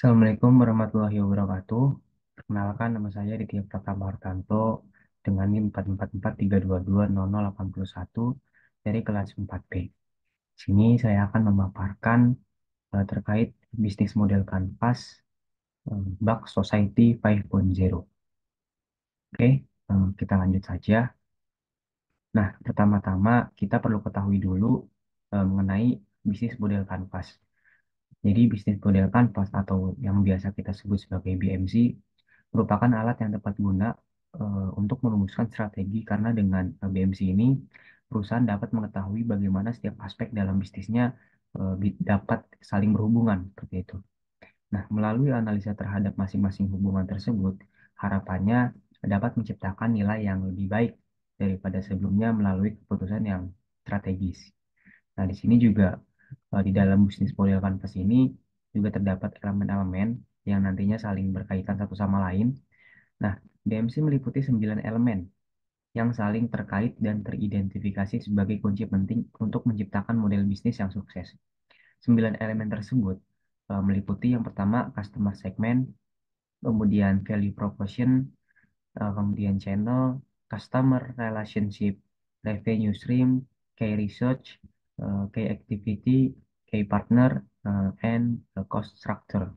Assalamualaikum warahmatullahi wabarakatuh. Perkenalkan, nama saya Ditya Pratama Hartanto dengan NIM 44432208081 dari kelas 4B. Sini saya akan memaparkan terkait bisnis model kanvas Bug Society 5.0. Oke, kita lanjut saja. Nah, pertama-tama kita perlu ketahui dulu mengenai bisnis model kanvas. Jadi bisnis model kanvas atau yang biasa kita sebut sebagai BMC merupakan alat yang tepat guna untuk merumuskan strategi karena dengan BMC ini perusahaan dapat mengetahui bagaimana setiap aspek dalam bisnisnya dapat saling berhubungan seperti itu. Nah, melalui analisa terhadap masing-masing hubungan tersebut, harapannya dapat menciptakan nilai yang lebih baik daripada sebelumnya melalui keputusan yang strategis. Nah, di sini juga di dalam bisnis model kanvas ini juga terdapat elemen-elemen yang nantinya saling berkaitan satu sama lain. Nah, DMC meliputi 9 elemen yang saling terkait dan teridentifikasi sebagai kunci penting untuk menciptakan model bisnis yang sukses. 9 elemen tersebut meliputi yang pertama customer segment, kemudian value proposition, kemudian channel, customer relationship, revenue stream, key research, key activity, key partner, and cost structure.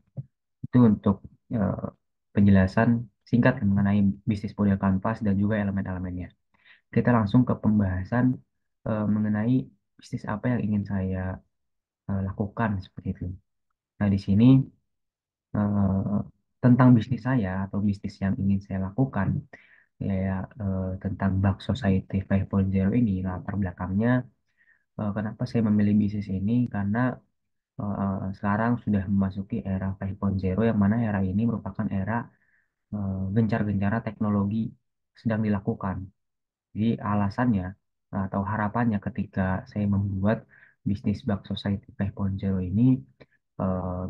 Itu untuk eh, penjelasan singkat mengenai bisnis model kanvas dan juga elemen-elemennya. Kita langsung ke pembahasan mengenai bisnis apa yang ingin saya lakukan seperti itu. Nah, di sini eh, tentang bisnis saya atau bisnis yang ingin saya lakukan, ya tentang Bug Society 5.0 ini latar belakangnya kenapa saya memilih bisnis ini karena sekarang sudah memasuki era 5.0 yang mana era ini merupakan era gencar-gencara teknologi sedang dilakukan. Jadi alasannya atau harapannya ketika saya membuat bisnis Bug Society 5.0 ini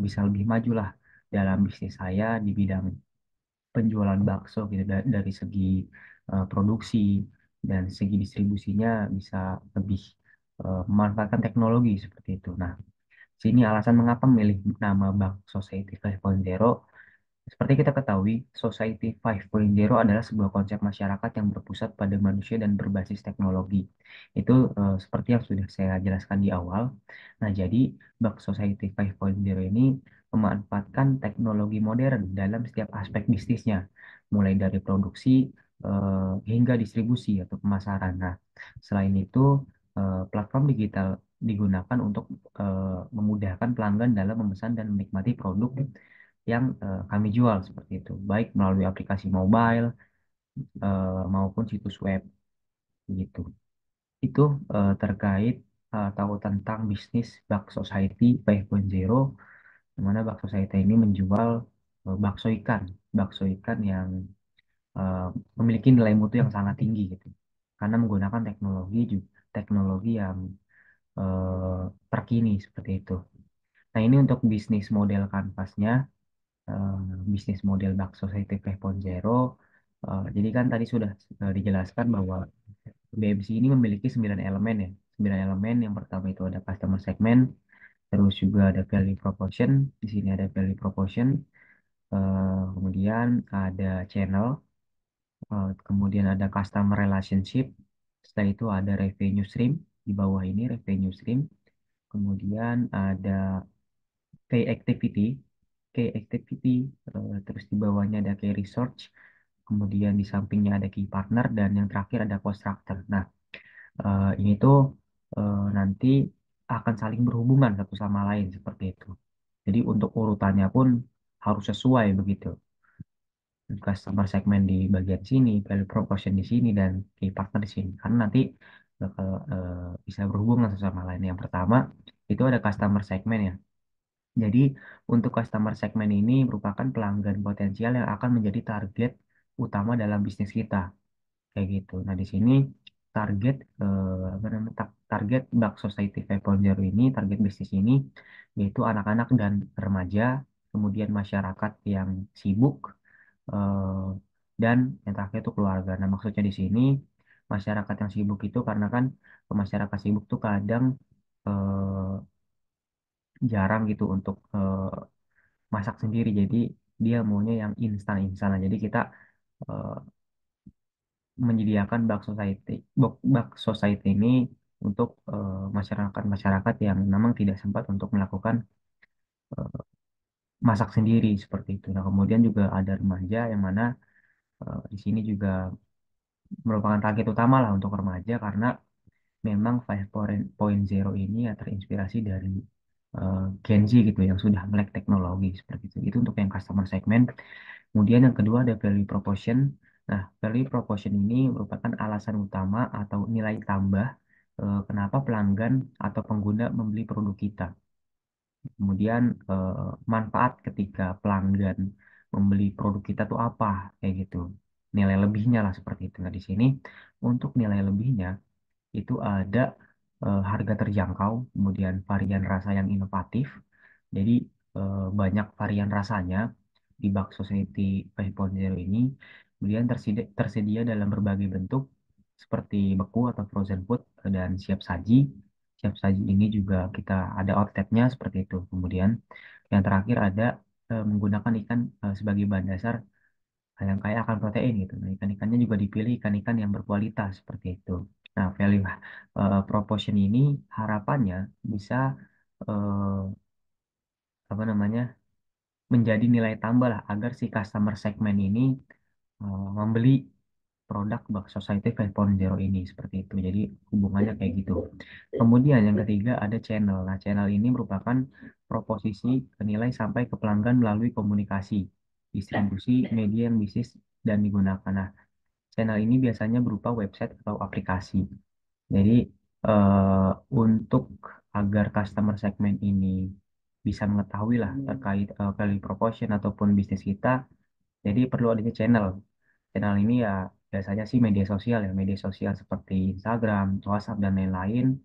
bisa lebih maju lah dalam bisnis saya di bidang penjualan bakso gitu dari segi produksi dan segi distribusinya bisa lebih memanfaatkan teknologi seperti itu. Nah, sini alasan mengapa memilih nama Bank Society 5.0. Seperti kita ketahui, Society 5.0 adalah sebuah konsep masyarakat yang berpusat pada manusia dan berbasis teknologi. Itu seperti yang sudah saya jelaskan di awal. Nah, jadi Bank Society 5.0 ini memanfaatkan teknologi modern dalam setiap aspek bisnisnya, mulai dari produksi hingga distribusi atau pemasaran. Nah, selain itu, platform digital digunakan untuk memudahkan pelanggan dalam memesan dan menikmati produk yang kami jual seperti itu, baik melalui aplikasi mobile maupun situs web gitu. Itu terkait tahu tentang bisnis Bak Society 5.0, di mana Bak Society ini menjual bakso ikan yang eh, memiliki nilai mutu yang sangat tinggi gitu, karena menggunakan teknologi yang eh, terkini seperti itu. Nah, ini untuk bisnis model kanvasnya, eh, bisnis model Dark Society 5.0. Jadi kan tadi sudah dijelaskan bahwa BMC ini memiliki 9 elemen ya. 9 elemen yang pertama itu ada customer segment, terus juga ada value proposition. Di sini ada value proposition, kemudian ada channel, kemudian ada customer relationship. Setelah itu ada revenue stream, di bawah ini revenue stream. Kemudian ada key activity, terus di bawahnya ada key research, kemudian di sampingnya ada key partner, dan yang terakhir ada cost structure. Nah, ini tuh nanti akan saling berhubungan satu sama lain seperti itu. Jadi untuk urutannya pun harus sesuai begitu. Customer segment di bagian sini, value proposition di sini, dan key partner di sini. Karena nanti bakal bisa berhubungan satu sama lain. Yang pertama itu ada customer segment ya. Jadi, untuk customer segmen ini merupakan pelanggan potensial yang akan menjadi target utama dalam bisnis kita, kayak gitu. Nah, di sini target apa namanya target Dark Society 5.0 ini, target bisnis ini yaitu anak-anak dan remaja, kemudian masyarakat yang sibuk, eh, dan yang terakhir itu keluarga. Nah, maksudnya di sini masyarakat yang sibuk itu karena kan masyarakat sibuk tuh kadang jarang gitu untuk masak sendiri. Jadi dia maunya yang instan-instan. Jadi kita eh, menyediakan bak society ini untuk masyarakat-masyarakat yang memang tidak sempat untuk melakukan eh, masak sendiri seperti itu. Nah, kemudian juga ada remaja yang mana di sini juga merupakan target utama lah untuk remaja karena memang 5.0 ini ya terinspirasi dari Gen Z gitu yang sudah melek teknologi seperti itu. Itu untuk yang customer segment. Kemudian yang kedua ada value proposition. Nah, value proposition ini merupakan alasan utama atau nilai tambah kenapa pelanggan atau pengguna membeli produk kita. Kemudian manfaat ketika pelanggan membeli produk kita tuh apa kayak gitu. Nilai lebihnya lah seperti itu. Nah, di sini untuk nilai lebihnya itu ada harga terjangkau, kemudian varian rasa yang inovatif. Jadi banyak varian rasanya di Bak Society 5.0 ini. Kemudian tersedia dalam berbagai bentuk seperti beku atau frozen food dan siap saji. Siap saji ini juga kita ada outletnya seperti itu. Kemudian yang terakhir ada menggunakan ikan sebagai bahan dasar yang kaya akan protein gitu. Nah, ikan-ikannya juga dipilih ikan-ikan yang berkualitas seperti itu. Nah, value proportion ini harapannya bisa eh, apa namanya menjadi nilai tambah lah agar si customer segmen ini membeli produk Bak Society 5.0 ini seperti itu. Jadi hubungannya kayak gitu. Kemudian yang ketiga ada channel. Nah, channel ini merupakan proposisi nilai sampai ke pelanggan melalui komunikasi, distribusi media yang bisnis dan digunakan. Nah, channel ini biasanya berupa website atau aplikasi. Jadi untuk agar customer segmen ini bisa mengetahui lah terkait value proposition ataupun bisnis kita, jadi perlu adanya channel. Channel ini ya biasanya sih media sosial seperti Instagram, WhatsApp dan lain-lain.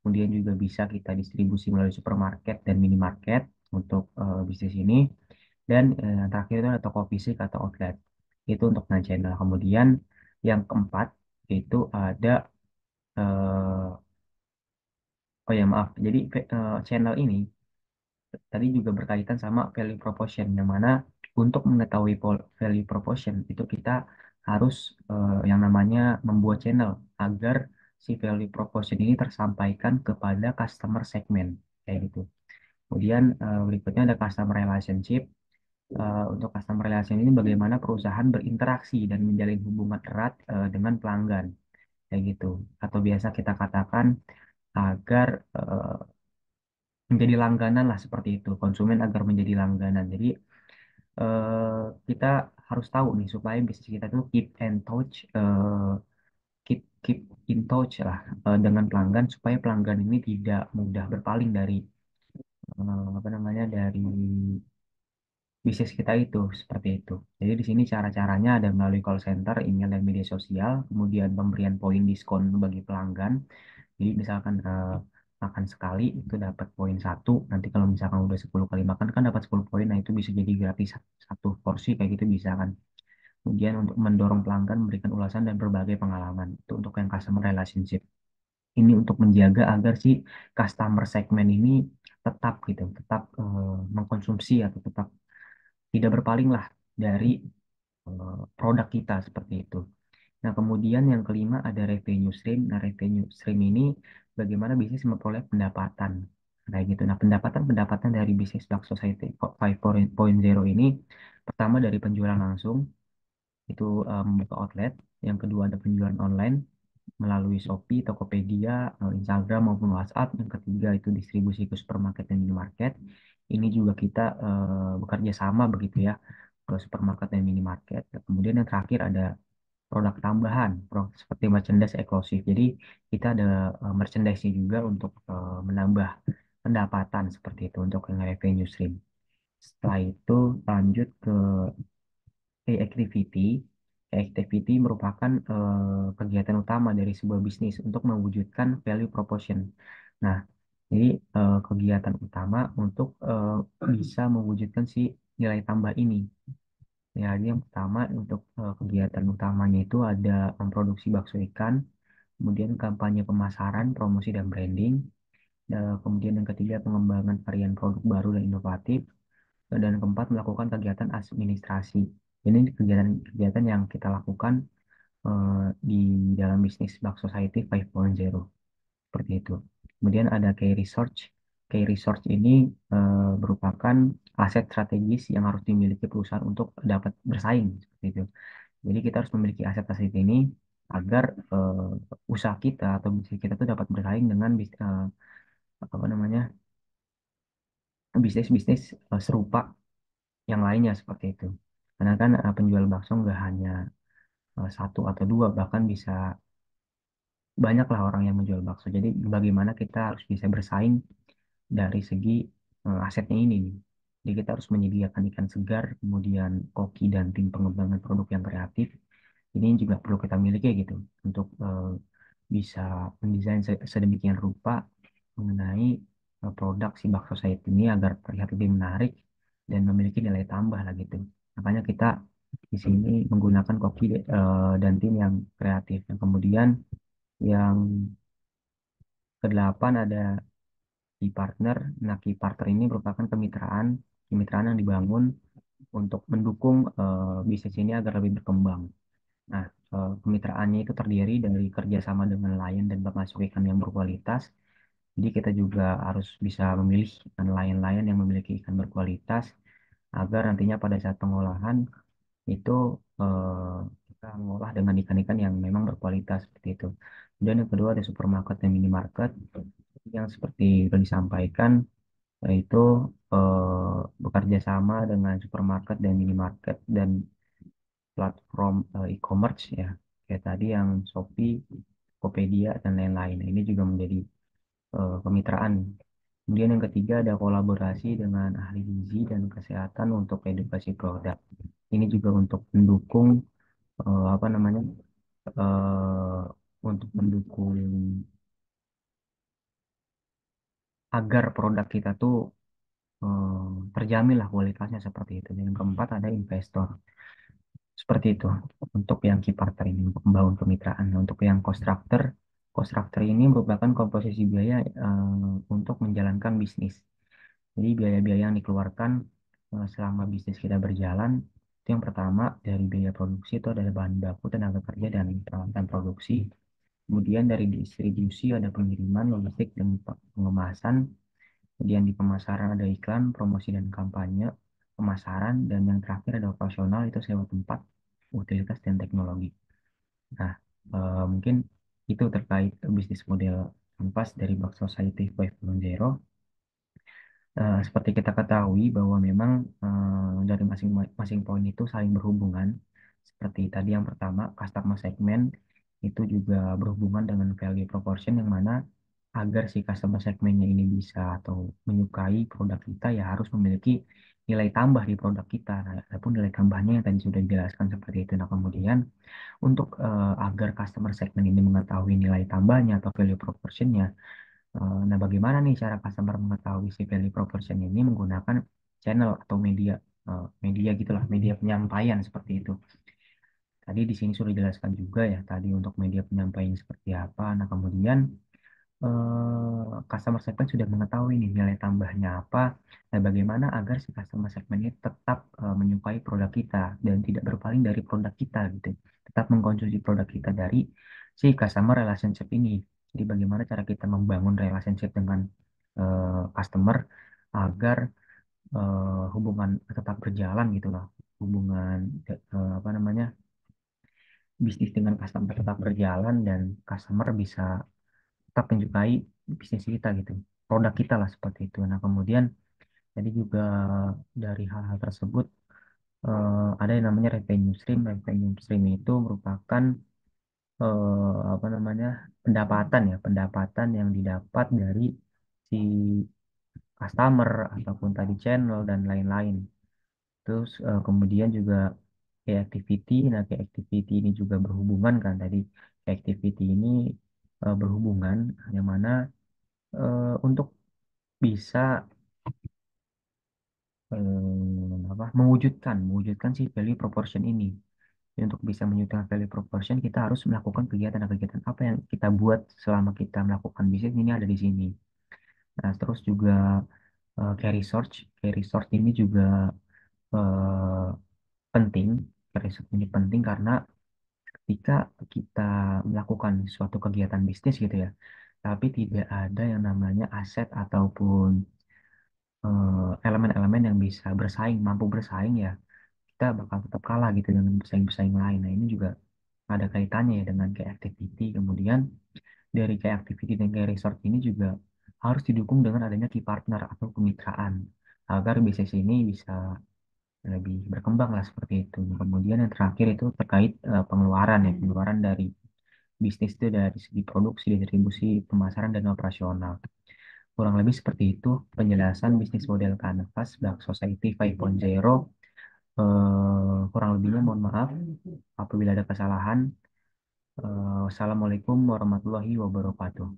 Kemudian juga bisa kita distribusi melalui supermarket dan minimarket untuk bisnis ini. Dan yang terakhir itu ada toko fisik atau outlet. Itu untuk non-channel. Kemudian yang keempat itu ada oh ya maaf, jadi channel ini tadi juga berkaitan sama value proposition, yang mana untuk mengetahui value proposition itu kita harus yang namanya membuat channel agar si value proposition ini tersampaikan kepada customer segment kayak gitu. Kemudian berikutnya ada customer relationship. Untuk customer relation ini bagaimana perusahaan berinteraksi dan menjalin hubungan erat dengan pelanggan kayak gitu. Atau biasa kita katakan agar menjadi langganan lah seperti itu, konsumen agar menjadi langganan. Jadi eh, kita harus tahu nih supaya bisnis kita tuh keep and touch, keep keep in touch lah dengan pelanggan supaya pelanggan ini tidak mudah berpaling dari apa namanya dari bisnis kita itu seperti itu. Jadi di sini cara-caranya ada melalui call center, email dan media sosial, kemudian pemberian poin diskon bagi pelanggan. Jadi misalkan makan sekali itu dapat poin satu. Nanti kalau misalkan udah 10 kali makan kan dapat 10 poin. Nah itu bisa jadi gratis satu porsi kayak gitu bisa kan. Kemudian untuk mendorong pelanggan memberikan ulasan dan berbagai pengalaman. Itu untuk yang customer relationship. Ini untuk menjaga agar si customer segmen ini tetap gitu, tetap mengkonsumsi atau tetap tidak berpaling lah dari produk kita seperti itu. Nah, kemudian yang kelima ada revenue stream. Nah, revenue stream ini bagaimana bisnis memperoleh pendapatan. Kayak gitu. Nah, pendapatan dari bisnis Dark Society 5.0 ini pertama dari penjualan langsung, itu membuka outlet. Yang kedua ada penjualan online melalui Shopee, Tokopedia, Instagram maupun WhatsApp. Yang ketiga itu distribusi ke supermarket dan minimarket. Ini juga kita bekerja sama begitu ya ke supermarket dan minimarket. Kemudian yang terakhir ada produk tambahan, seperti merchandise eksklusif. Jadi kita ada merchandise-nya juga untuk menambah pendapatan seperti itu untuk yang revenue stream. Setelah itu lanjut ke activity. Activity merupakan kegiatan utama dari sebuah bisnis untuk mewujudkan value proposition. Nah, jadi kegiatan utama untuk bisa mewujudkan si nilai tambah ini. Ya, jadi yang pertama untuk kegiatan utamanya itu ada memproduksi bakso ikan, kemudian kampanye pemasaran, promosi dan branding, kemudian yang ketiga pengembangan varian produk baru dan inovatif, Dan keempat, melakukan kegiatan administrasi. Ini kegiatan-kegiatan yang kita lakukan di dalam bisnis Bak Society 5.0 seperti itu. Kemudian ada key research. Key research ini merupakan aset strategis yang harus dimiliki perusahaan untuk dapat bersaing seperti itu. Jadi kita harus memiliki aset-aset ini agar usaha kita atau bisnis kita tuh dapat bersaing dengan apa namanya bisnis-bisnis serupa yang lainnya seperti itu. Karena kan penjual bakso nggak hanya satu atau dua, bahkan bisa banyaklah orang yang menjual bakso. Jadi bagaimana kita harus bisa bersaing dari segi asetnya ini nih. Jadi kita harus menyediakan ikan segar, kemudian koki dan tim pengembangan produk yang kreatif. Ini juga perlu kita miliki gitu untuk bisa mendesain sedemikian rupa mengenai produk si bakso sayur ini agar terlihat lebih menarik dan memiliki nilai tambah lah gitu. Makanya kita di sini menggunakan koki dan tim yang kreatif. Yang kemudian yang kedelapan ada key partner. Nah, key partner ini merupakan kemitraan yang dibangun untuk mendukung bisnis ini agar lebih berkembang. Nah, kemitraannya itu terdiri dari kerjasama dengan nelayan dan pemasok ikan yang berkualitas. Jadi kita juga harus bisa memilih nelayan-nelayan yang memiliki ikan berkualitas agar nantinya pada saat pengolahan itu kita mengolah dengan ikan-ikan yang memang berkualitas seperti itu. Kemudian yang kedua ada supermarket dan minimarket yang seperti sudah disampaikan yaitu bekerja sama dengan supermarket dan minimarket dan platform e-commerce ya kayak tadi yang Shopee, Tokopedia dan lain-lain. Nah, ini juga menjadi kemitraan. Kemudian yang ketiga ada kolaborasi dengan ahli gizi dan kesehatan untuk edukasi produk. Ini juga untuk mendukung apa namanya eh, untuk mendukung agar produk kita tuh terjamin lah kualitasnya seperti itu. Dan yang keempat ada investor. Seperti itu untuk yang key partner ini untuk membangun kemitraan. Nah, untuk yang cost structure ini merupakan komposisi biaya untuk menjalankan bisnis. Jadi biaya-biaya yang dikeluarkan selama bisnis kita berjalan itu yang pertama dari biaya produksi itu adalah bahan baku, tenaga kerja dan peralatan produksi. Kemudian dari distribusi ada pengiriman, logistik dan pengemasan. Kemudian di pemasaran ada iklan, promosi dan kampanye, pemasaran dan yang terakhir ada operasional itu sewa tempat, utilitas dan teknologi. Nah, mungkin itu terkait bisnis model Ampas dari Box Society 5.0. Seperti kita ketahui bahwa memang dari masing-masing poin itu saling berhubungan. Seperti tadi yang pertama, customer segment itu juga berhubungan dengan value proportion yang mana agar si customer segmentnya ini bisa atau menyukai produk kita ya harus memiliki nilai tambah di produk kita. Nah, adapun nilai tambahnya yang tadi sudah dijelaskan seperti itu. Nah, kemudian untuk agar customer segment ini mengetahui nilai tambahnya atau value proportionnya, nah, bagaimana nih cara customer mengetahui si value proposition ini menggunakan channel atau media gitulah, media penyampaian seperti itu. Tadi di sini sudah dijelaskan juga ya, tadi untuk media penyampaian seperti apa. Nah, kemudian customer segment sudah mengetahui nih nilai tambahnya apa. Nah, bagaimana agar si customer segment ini tetap menyukai produk kita dan tidak berpaling dari produk kita gitu. Tetap mengkonsumsi produk kita dari si customer relationship ini. Jadi bagaimana cara kita membangun relationship dengan customer agar hubungan tetap berjalan gitu lah. Hubungan apa namanya bisnis dengan customer tetap berjalan dan customer bisa tetap menyukai bisnis kita gitu, produk kita lah seperti itu. Nah, kemudian tadi juga dari hal-hal tersebut ada yang namanya revenue stream. Revenue stream itu merupakan apa namanya pendapatan yang didapat dari si customer ataupun tadi channel dan lain-lain. Terus kemudian juga kayak activity, nah kayak activity ini juga berhubungan kan tadi kayak activity ini berhubungan yang mana untuk bisa apa mewujudkan si value proportion ini. Jadi untuk bisa mewujudkan value proportion kita harus melakukan kegiatan-kegiatan apa yang kita buat selama kita melakukan bisnis ini ada di sini. Nah, terus juga Key resource ini juga eh, penting. Key resource ini penting karena ketika kita melakukan suatu kegiatan bisnis gitu ya, tapi tidak ada yang namanya aset ataupun elemen-elemen yang bisa bersaing, mampu bersaing ya, kita bakal tetap kalah gitu dengan pesaing-pesaing lain. Nah, ini juga ada kaitannya ya dengan kayak activity. Kemudian dari kayak activity dan kayak resort ini juga harus didukung dengan adanya key partner atau kemitraan agar bisnis ini bisa lebih berkembang lah seperti itu. Kemudian yang terakhir itu terkait pengeluaran ya, pengeluaran dari bisnis itu dari segi produksi, distribusi, pemasaran dan operasional. Kurang lebih seperti itu penjelasan bisnis model Canvas Dark Society 5.0. Kurang lebihnya mohon maaf apabila ada kesalahan. Wassalamualaikum warahmatullahi wabarakatuh.